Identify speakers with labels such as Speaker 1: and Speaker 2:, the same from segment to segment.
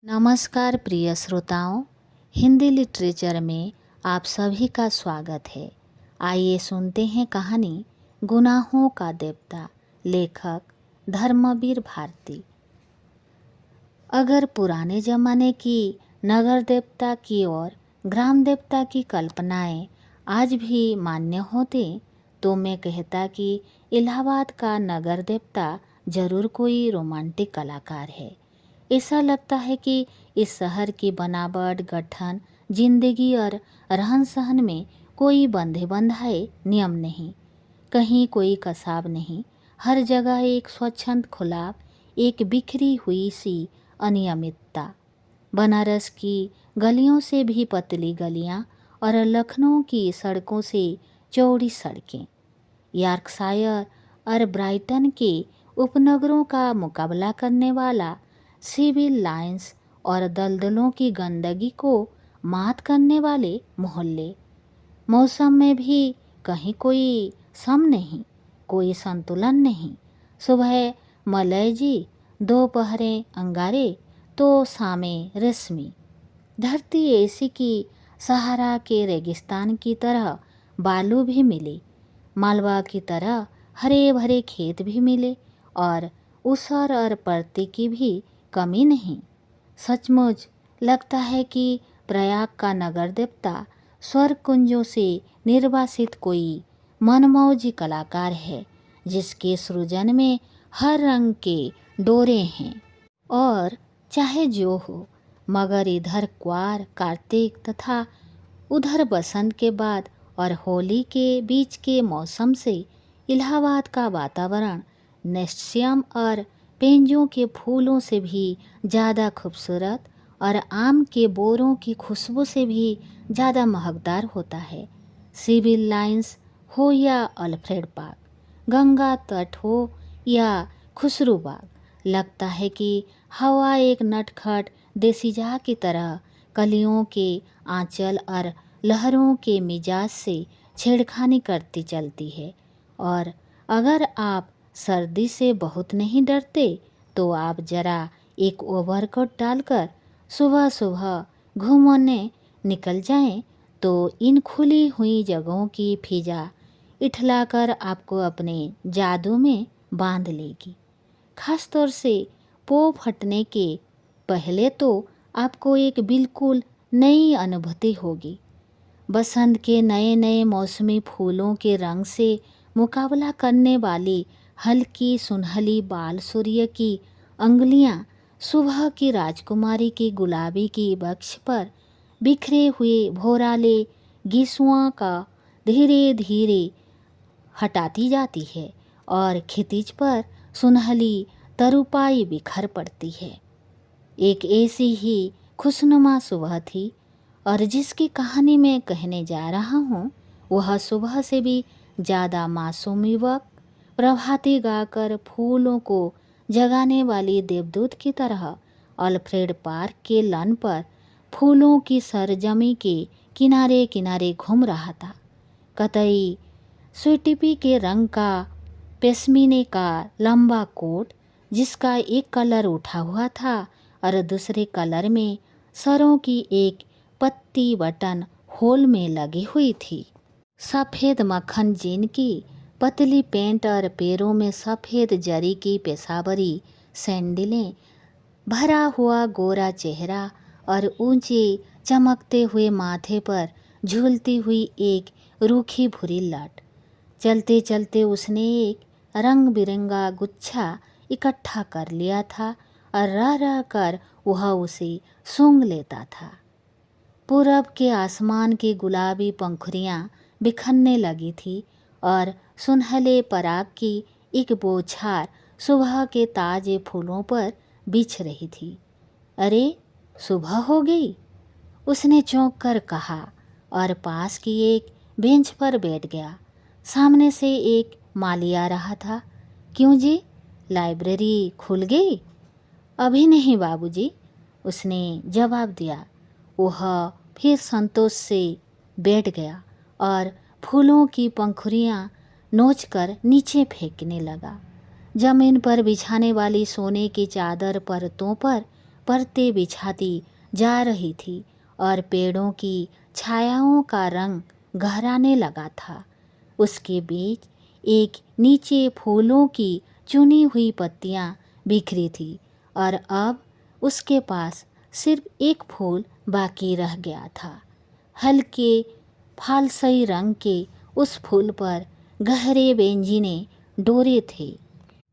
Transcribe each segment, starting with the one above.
Speaker 1: नमस्कार प्रिय श्रोताओं, हिंदी लिटरेचर में आप सभी का स्वागत है। आइए सुनते हैं कहानी गुनाहों का देवता, लेखक धर्मवीर भारती। अगर पुराने जमाने की नगर देवता की और ग्राम देवता की कल्पनाएं आज भी मान्य होते तो मैं कहता कि इलाहाबाद का नगर देवता जरूर कोई रोमांटिक कलाकार है। ऐसा लगता है कि इस शहर की बनावट, गठन, जिंदगी और रहन सहन में कोई बंधे बंधाए नियम नहीं, कहीं कोई कसाब नहीं। हर जगह एक स्वच्छंद खुलाव, एक बिखरी हुई सी अनियमितता। बनारस की गलियों से भी पतली गलियां और लखनऊ की सड़कों से चौड़ी सड़कें, यॉर्कशायर और ब्राइटन के उपनगरों का मुकाबला करने वाला सिविल लाइंस और दलदलों की गंदगी को मात करने वाले मोहल्ले। मौसम में भी कहीं कोई सम नहीं, कोई संतुलन नहीं। सुबह मलयजी, दोपहरें अंगारे तो शामें रेशमी। धरती ऐसी कि सहारा के रेगिस्तान की तरह बालू भी मिले, मालवा की तरह हरे भरे खेत भी मिले और ऊसर और परती की भी कमी नहीं। सचमुच लगता है कि प्रयाग का नगर देवता स्वर्ग कुंजों से निर्वासित कोई मनमौजी कलाकार है, जिसके सृजन में हर रंग के डोरे हैं। और चाहे जो हो, मगर इधर क्वार, कार्तिक तथा उधर बसंत के बाद और होली के बीच के मौसम से इलाहाबाद का वातावरण नेस्सियम और पेंजों के फूलों से भी ज़्यादा खूबसूरत और आम के बोरों की खुशबू से भी ज़्यादा महकदार होता है। सिविल लाइंस हो या अल्फ्रेड पार्क, गंगा तट हो या खुसरू बाग, लगता है कि हवा एक नटखट देसीजा की तरह कलियों के आंचल और लहरों के मिजाज से छेड़खानी करती चलती है। और अगर आप सर्दी से बहुत नहीं डरते तो आप जरा एक ओवरकोट डालकर सुबह सुबह घूमने निकल जाएं तो इन खुली हुई जगहों की फिजा इठलाकर आपको अपने जादू में बांध लेगी। खास तौर से पो फटने के पहले तो आपको एक बिल्कुल नई अनुभूति होगी। बसंत के नए नए मौसमी फूलों के रंग से मुकाबला करने वाली हल्की सुनहली बाल सूर्य की अंगुलियां सुबह की राजकुमारी की गुलाबी की वक्ष पर बिखरे हुए भोराले गिसुआ का धीरे धीरे हटाती जाती है और खितिज पर सुनहली तरुपाई बिखर पड़ती है। एक ऐसी ही खुशनुमा सुबह थी और जिसकी कहानी मैं कहने जा रहा हूँ वह सुबह से भी ज़्यादा मासूम युवक, प्रभाती गाकर फूलों को जगाने वाली देवदूत की तरह अल्फ्रेड पार्क के लन पर फूलों की सरजमी के किनारे किनारे घूम रहा था। कतई स्वीटिपी के रंग का पेशमीने का लंबा कोट, जिसका एक कलर उठा हुआ था और दूसरे कलर में सरों की एक पत्ती बटन होल में लगी हुई थी। सफ़ेद मक्खन जीन की पतली पेंट और पैरों में सफ़ेद जरी की पेशावरी सैंडलें, भरा हुआ गोरा चेहरा और ऊंचे चमकते हुए माथे पर झूलती हुई एक रूखी भूरी लट। चलते चलते उसने एक रंग बिरंगा गुच्छा इकट्ठा कर लिया था और रह रह कर वह उसे सूंघ लेता था। पूरब के आसमान की गुलाबी पंखुड़ियाँ बिखरने लगी थी और सुनहले पराग की एक बौछार सुबह के ताजे फूलों पर बिछ रही थी। अरे, सुबह हो गई, उसने चौंक कर कहा और पास की एक बेंच पर बैठ गया। सामने से एक माली आ रहा था। क्यों जी, लाइब्रेरी खुल गई? अभी नहीं बाबूजी, उसने जवाब दिया। वह फिर संतोष से बैठ गया और फूलों की पंखुड़ियाँ नोचकर नीचे फेंकने लगा। जमीन पर बिछाने वाली सोने की चादर परतों पर परतें बिछाती जा रही थी और पेड़ों की छायाओं का रंग गहराने लगा था। उसके बीच एक नीचे फूलों की चुनी हुई पत्तियां बिखरी थी और अब उसके पास सिर्फ एक फूल बाकी रह गया था। हल्के फालसई रंग के उस फूल पर गहरे बेंजीने डोरे थे।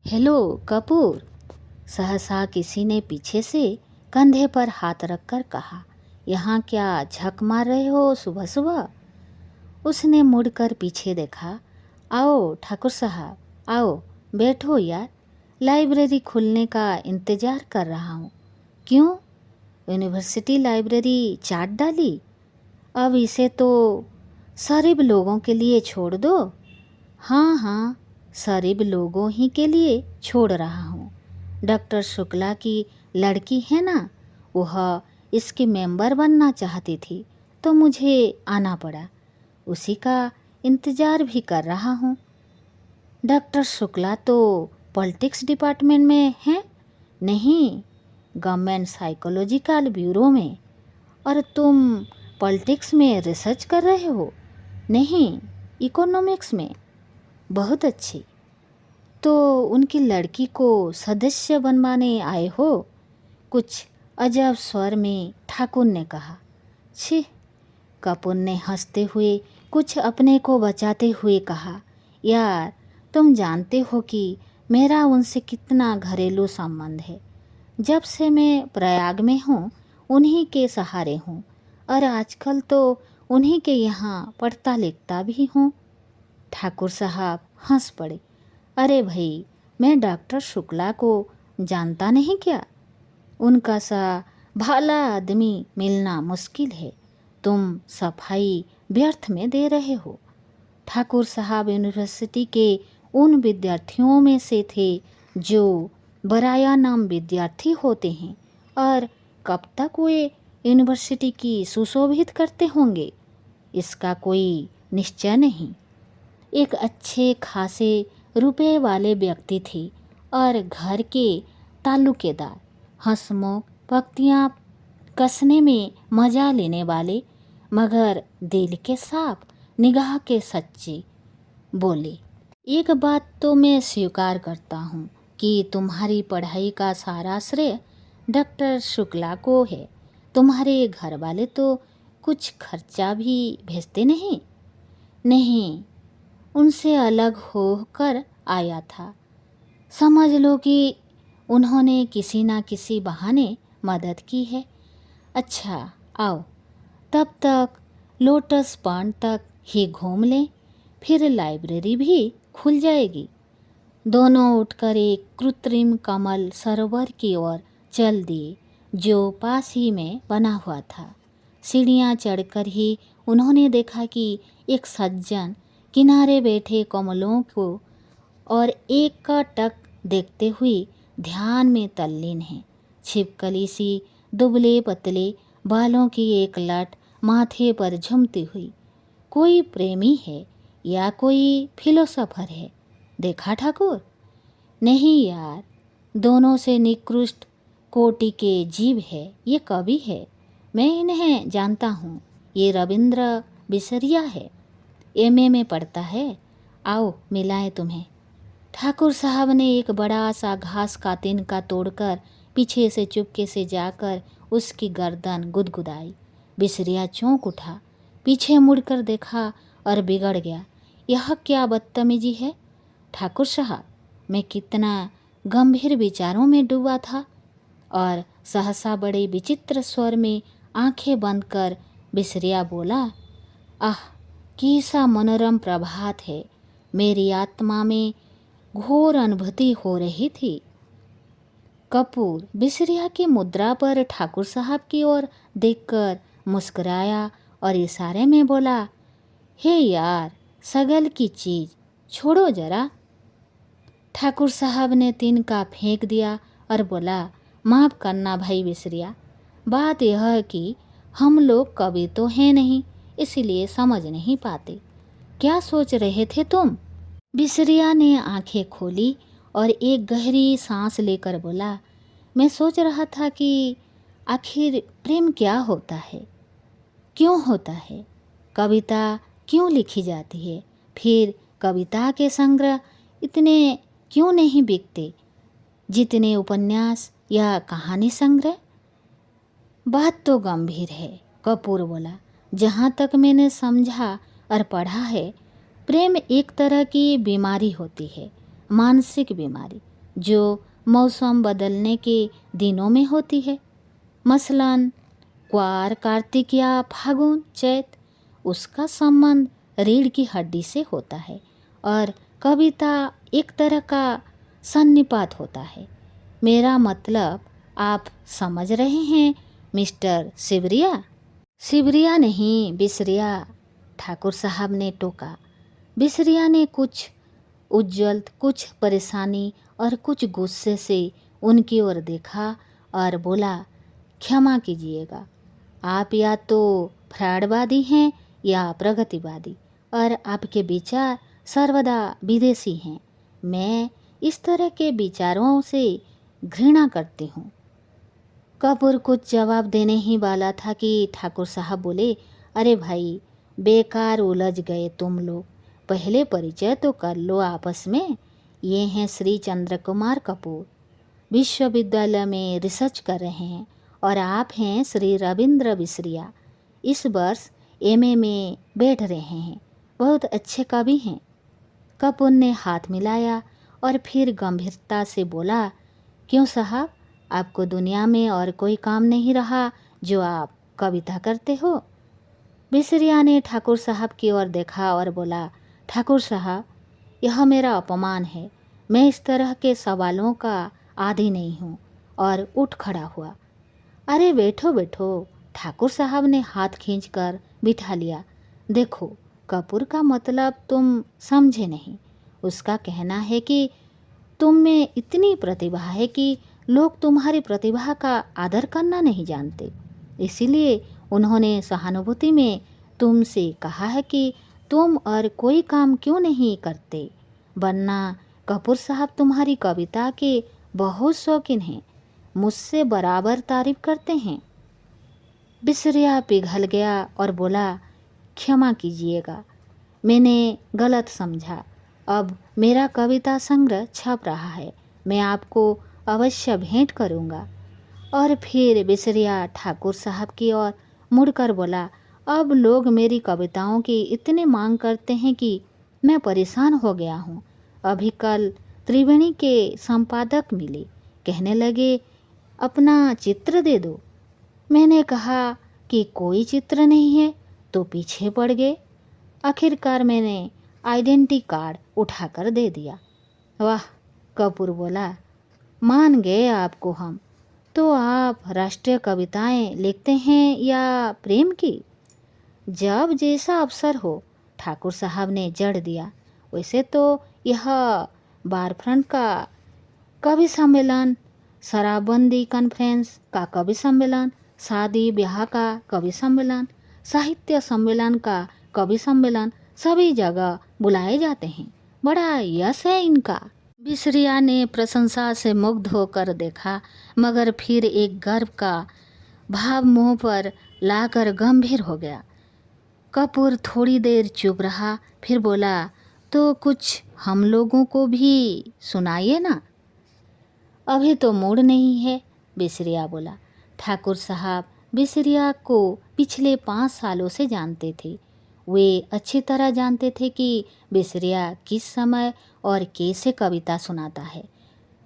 Speaker 1: हेलो कपूर, सहसा किसी ने पीछे से कंधे पर हाथ रखकर कहा। यहाँ क्या झक मार रहे हो सुबह सुबह? उसने मुड़कर पीछे देखा। आओ ठाकुर साहब, आओ बैठो यार, लाइब्रेरी खुलने का इंतज़ार कर रहा हूँ। क्यों, यूनिवर्सिटी लाइब्रेरी चाट डाली? अब इसे तो गरीब लोगों के लिए छोड़ दो। हाँ हाँ, गरीब लोगों ही के लिए छोड़ रहा हूँ। डॉक्टर शुक्ला की लड़की है ना, वह इसकी मेंबर बनना चाहती थी तो मुझे आना पड़ा। उसी का इंतज़ार भी कर रहा हूँ। डॉक्टर शुक्ला तो पॉलिटिक्स डिपार्टमेंट में हैं? नहीं, गवर्नमेंट साइकोलॉजिकल ब्यूरो में। और तुम पॉलिटिक्स में रिसर्च कर रहे हो? नहीं, इकोनॉमिक्स में। बहुत अच्छी। तो उनकी लड़की को सदस्य बनवाने आए हो? कुछ अजब स्वर में ठाकुर ने कहा। छी, कपूर ने हंसते हुए कुछ अपने को बचाते हुए कहा। यार, तुम जानते हो कि मेरा उनसे कितना घरेलू संबंध है। जब से मैं प्रयाग में हूँ उन्हीं के सहारे हूँ और आजकल तो उन्हीं के यहाँ पढ़ता लिखता भी हूँ। ठाकुर साहब हंस पड़े। अरे भाई, मैं डॉक्टर शुक्ला को जानता नहीं क्या? उनका सा भला आदमी मिलना मुश्किल है। तुम सफाई व्यर्थ में दे रहे हो। ठाकुर साहब यूनिवर्सिटी के उन विद्यार्थियों में से थे जो बराया नाम विद्यार्थी होते हैं, और कब तक वे यूनिवर्सिटी की सुशोभित करते होंगे इसका कोई निश्चय नहीं। एक अच्छे खासे रुपए वाले व्यक्ति थे और घर के ताल्लुकेदार, हंसमुख, पक्तियाँ कसने में मजा लेने वाले, मगर दिल के साफ, निगाह के सच्चे। बोले, एक बात तो मैं स्वीकार करता हूँ कि तुम्हारी पढ़ाई का सारा श्रेय डॉक्टर शुक्ला को है। तुम्हारे घर वाले तो कुछ खर्चा भी भेजते नहीं? नहीं, उनसे अलग होकर आया था। समझ लो कि उन्होंने किसी ना किसी बहाने मदद की है। अच्छा आओ, तब तक लोटस पॉन्ड तक ही घूम लें, फिर लाइब्रेरी भी खुल जाएगी। दोनों उठकर एक कृत्रिम कमल सरोवर की ओर चल दिए जो पास ही में बना हुआ था। सीढ़ियाँ चढ़कर ही उन्होंने देखा कि एक सज्जन किनारे बैठे कमलों को और एक का टक देखते हुए ध्यान में तल्लीन है। छिपकली सी दुबले पतले बालों की एक लट माथे पर झूमती हुई। कोई प्रेमी है या कोई फिलोसोफर है? देखा ठाकुर? नहीं यार, दोनों से निकृष्ट कोटि के जीव है। ये कवि है, मैं इन्हें जानता हूँ। ये रविंद्र बिसरिया है, एमए में पढ़ता है। आओ मिलाएं तुम्हें। ठाकुर साहब ने एक बड़ा सा घास का तिनका तोड़कर पीछे से चुपके से जाकर उसकी गर्दन गुदगुदाई। बिसरिया चौंक उठा, पीछे मुड़कर देखा और बिगड़ गया। यह क्या बदतमीजी है? ठाकुर साहब, मैं कितना गंभीर विचारों में डूबा था। और सहसा बड़े विचित्र स्वर में आंखें बंद कर बिसरिया बोला, आह कैसा मनोरम प्रभात है। मेरी आत्मा में घोर अनुभूति हो रही थी। कपूर बिसरिया की मुद्रा पर ठाकुर साहब की ओर देखकर मुस्कुराया और इशारे में बोला, हे यार, सगल की चीज छोड़ो जरा। ठाकुर साहब ने तिनका फेंक दिया और बोला, माफ़ करना भाई बिसरिया, बात यह है कि हम लोग कवि तो हैं नहीं, इसलिए समझ नहीं पाते। क्या सोच रहे थे तुम? बिसरिया ने आंखें खोली और एक गहरी सांस लेकर बोला, मैं सोच रहा था कि आखिर प्रेम क्या होता है, क्यों होता है, कविता क्यों लिखी जाती है, फिर कविता के संग्रह इतने क्यों नहीं बिकते जितने उपन्यास या कहानी संग्रह। बात तो गंभीर है, कपूर बोला। जहाँ तक मैंने समझा और पढ़ा है, प्रेम एक तरह की बीमारी होती है, मानसिक बीमारी, जो मौसम बदलने के दिनों में होती है। मसलन क्वार, कार्तिक या फागुन, चैत। उसका संबंध रीढ़ की हड्डी से होता है और कविता एक तरह का सन्निपात होता है। मेरा मतलब आप समझ रहे हैं मिस्टर सिबरिया? सिबरिया नहीं, बिसरिया, ठाकुर साहब ने टोका। बिसरिया ने कुछ उज्ज्वल, कुछ परेशानी और कुछ गुस्से से उनकी ओर देखा और बोला, क्षमा कीजिएगा, आप या तो फ्राडवादी हैं या प्रगतिवादी, और आपके विचार सर्वदा विदेशी हैं। मैं इस तरह के विचारों से घृणा करती हूँ। कपूर कुछ जवाब देने ही वाला था कि ठाकुर साहब बोले, अरे भाई, बेकार उलझ गए तुम लोग, पहले परिचय तो कर लो आपस में। ये हैं श्री चंद्र कुमार कपूर, विश्वविद्यालय में रिसर्च कर रहे हैं, और आप हैं श्री रविंद्र बिसरिया, इस वर्ष एमए में बैठ रहे हैं, बहुत अच्छे कवि हैं। कपूर ने हाथ मिलाया और फिर गंभीरता से बोला, क्यों साहब, आपको दुनिया में और कोई काम नहीं रहा जो आप कविता करते हो? बिसरिया ने ठाकुर साहब की ओर देखा और बोला, ठाकुर साहब, यह मेरा अपमान है, मैं इस तरह के सवालों का आदी नहीं हूँ, और उठ खड़ा हुआ। अरे बैठो बैठो, ठाकुर साहब ने हाथ खींचकर बिठा लिया। देखो, कपूर का मतलब तुम समझे नहीं। उसका कहना है कि तुम में इतनी प्रतिभा है कि लोग तुम्हारी प्रतिभा का आदर करना नहीं जानते, इसीलिए उन्होंने सहानुभूति में तुमसे कहा है कि तुम और कोई काम क्यों नहीं करते, वरना कपूर साहब तुम्हारी कविता के बहुत शौकीन हैं, मुझसे बराबर तारीफ करते हैं। बिसरिया पिघल गया और बोला, क्षमा कीजिएगा, मैंने गलत समझा। अब मेरा कविता संग्रह छप रहा है, मैं आपको अवश्य भेंट करूँगा। और फिर बिसरिया ठाकुर साहब की ओर मुड़कर बोला, अब लोग मेरी कविताओं की इतने मांग करते हैं कि मैं परेशान हो गया हूँ। अभी कल त्रिवेणी के संपादक मिले, कहने लगे, अपना चित्र दे दो। मैंने कहा कि कोई चित्र नहीं है, तो पीछे पड़ गए। आखिरकार मैंने आइडेंटिटी कार्ड उठाकर दे दिया। वाह, कपूर बोला, मान गए आपको हम। तो आप राष्ट्रीय कविताएं लिखते हैं या प्रेम की? जब जैसा अवसर हो, ठाकुर साहब ने जड़ दिया। वैसे तो यह बारफ्रंट का कवि सम्मेलन, शराबबंदी कॉन्फ्रेंस का कवि सम्मेलन, शादी ब्याह का कवि सम्मेलन, साहित्य सम्मेलन का कवि सम्मेलन, सभी जगह बुलाए जाते हैं। बड़ा यश है इनका। बिसरिया ने प्रशंसा से मुग्ध होकर देखा, मगर फिर एक गर्व का भाव मुंह पर लाकर गंभीर हो गया। कपूर थोड़ी देर चुप रहा, फिर बोला, तो कुछ हम लोगों को भी सुनाइए ना। अभी तो मूड नहीं है, बिसरिया बोला। ठाकुर साहब बिसरिया को पिछले 5 सालों से जानते थे। वे अच्छी तरह जानते थे कि बिसरिया किस समय और कैसे कविता सुनाता है।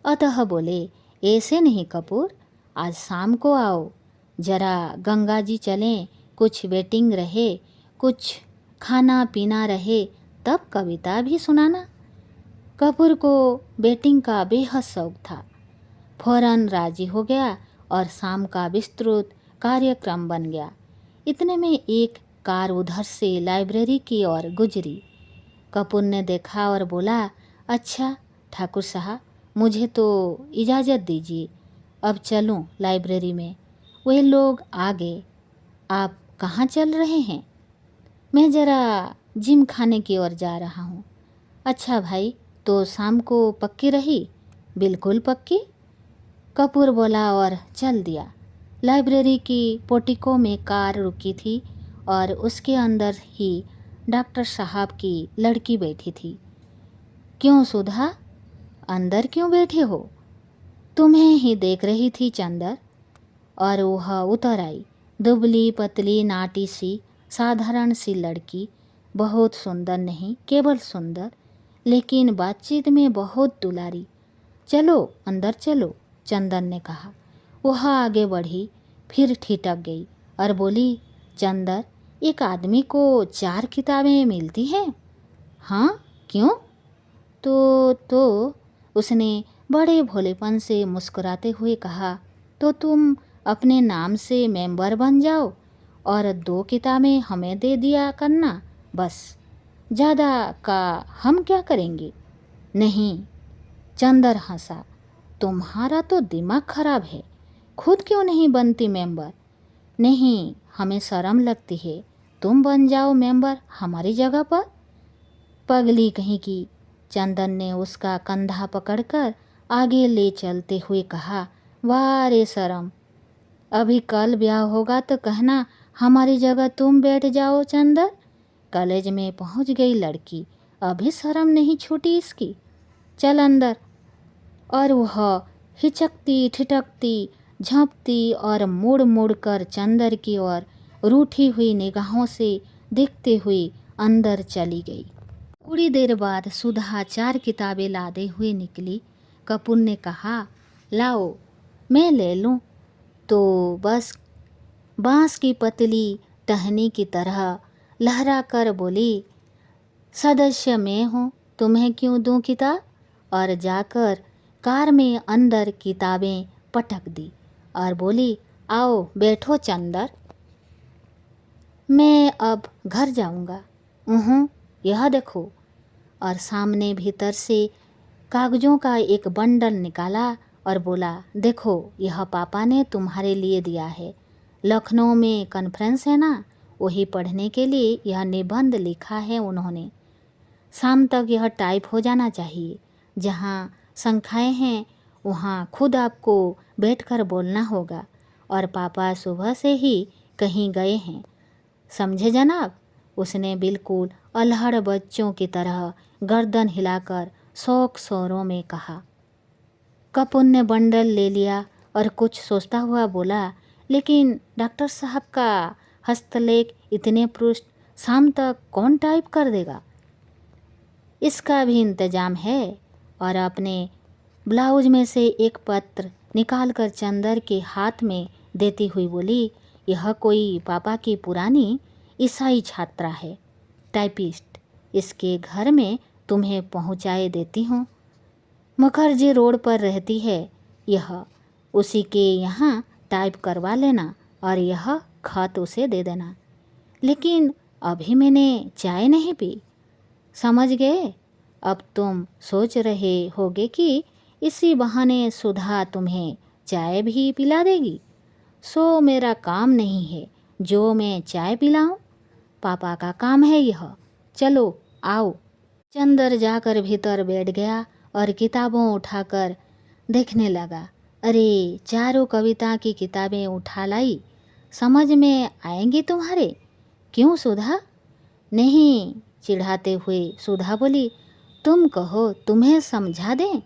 Speaker 1: अतः बोले, ऐसे नहीं कपूर, आज शाम को आओ, जरा गंगा जी चलें, कुछ वेटिंग रहे, कुछ खाना पीना रहे, तब कविता भी सुनाना। कपूर को बेटिंग का बेहद शौक था। फौरन राजी हो गया और शाम का विस्तृत कार्यक्रम बन गया। इतने में एक कार उधर से लाइब्रेरी की ओर गुजरी। कपूर ने देखा और बोला, अच्छा ठाकुर साहब, मुझे तो इजाज़त दीजिए, अब चलूं लाइब्रेरी में। वे लोग आ गए। आप कहाँ चल रहे हैं? मैं ज़रा जिम खाने की ओर जा रहा हूँ। अच्छा भाई, तो शाम को पक्की रही? बिल्कुल पक्की, कपूर बोला और चल दिया। लाइब्रेरी की पोर्टिको में कार रुकी थी और उसके अंदर ही डॉक्टर साहब की लड़की बैठी थी। क्यों सुधा, अंदर क्यों बैठे हो? तुम्हें ही देख रही थी चंदर। और वह उतर आई। दुबली पतली नाटी सी साधारण सी लड़की, बहुत सुंदर नहीं, केवल सुंदर, लेकिन बातचीत में बहुत दुलारी। चलो अंदर चलो, चंदन ने कहा। वह आगे बढ़ी, फिर ठिठक गई और बोली, चंदर, एक आदमी को 4 किताबें मिलती हैं? हाँ, क्यों? तो उसने बड़े भोलेपन से मुस्कुराते हुए कहा, तो तुम अपने नाम से मेंबर बन जाओ और 2 किताबें हमें दे दिया करना, बस। ज़्यादा का हम क्या करेंगे? नहीं, चंदर हंसा। तुम्हारा तो दिमाग खराब है, खुद क्यों नहीं बनती मेंबर? नहीं, हमें शर्म लगती है, तुम बन जाओ मेंबर हमारी जगह पर। पगली कहीं की, चंदन ने उसका कंधा पकड़कर आगे ले चलते हुए कहा, वाह रे शर्म, अभी कल ब्याह होगा तो कहना हमारी जगह तुम बैठ जाओ चंदर। कॉलेज में पहुंच गई लड़की, अभी शर्म नहीं छूटी इसकी, चल अंदर। और वह हिचकती ठिठकती झांपती और मुड़ मुड़ कर चंदर की ओर रूठी हुई निगाहों से देखते हुए अंदर चली गई। थोड़ी देर बाद सुधा 4 किताबें लादे हुए निकली। कपूर ने कहा, लाओ मैं ले लूं। तो बस बांस की पतली टहनी की तरह लहरा कर बोली, सदस्य मैं हूँ, तुम्हें क्यों दूं किताब? और जाकर कार में अंदर किताबें पटक दी और बोली, आओ बैठो चंदर, मैं अब घर जाऊंगा। यह देखो। और सामने भीतर से कागजों का एक बंडल निकाला और बोला, देखो यह पापा ने तुम्हारे लिए दिया है। लखनऊ में कॉन्फ्रेंस है ना, वही पढ़ने के लिए यह निबंध लिखा है उन्होंने। शाम तक यह टाइप हो जाना चाहिए। जहाँ संख्याएं हैं वहाँ खुद आपको बैठकर बोलना होगा। और पापा सुबह से ही कहीं गए हैं, समझे जनाब? उसने बिल्कुल अल्हड़ बच्चों की तरह गर्दन हिलाकर शौक शोरों में कहा। कपूर ने बंडल ले लिया और कुछ सोचता हुआ बोला, लेकिन डॉक्टर साहब का हस्तलेख इतने पृष्ठ शाम तक कौन टाइप कर देगा? इसका भी इंतजाम है। और अपने ब्लाउज में से एक पत्र निकालकर चंदर के हाथ में देती हुई बोली, यह कोई पापा की पुरानी ईसाई छात्रा है, टाइपिस्ट, इसके घर में तुम्हें पहुंचाए देती हूँ। मुखर्जी रोड पर रहती है यह, उसी के यहाँ टाइप करवा लेना और यह खत उसे दे देना। लेकिन अभी मैंने चाय नहीं पी, समझ गए? अब तुम सोच रहे होगे कि इसी बहाने सुधा तुम्हें चाय भी पिला देगी। सो मेरा काम नहीं है जो मैं चाय पिलाऊं, पापा का काम है यह। चलो आओ। चंदर जाकर भीतर बैठ गया और किताबों उठाकर देखने लगा। अरे, 4 कविता की किताबें उठा लाई, समझ में आएंगी तुम्हारे? क्यों सुधा? नहीं, चिढ़ाते हुए सुधा बोली, तुम कहो तुम्हें समझा दें?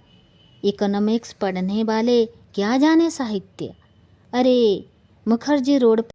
Speaker 1: इकोनॉमिक्स पढ़ने वाले क्या जाने साहित्य। अरे, मुखर्जी रोड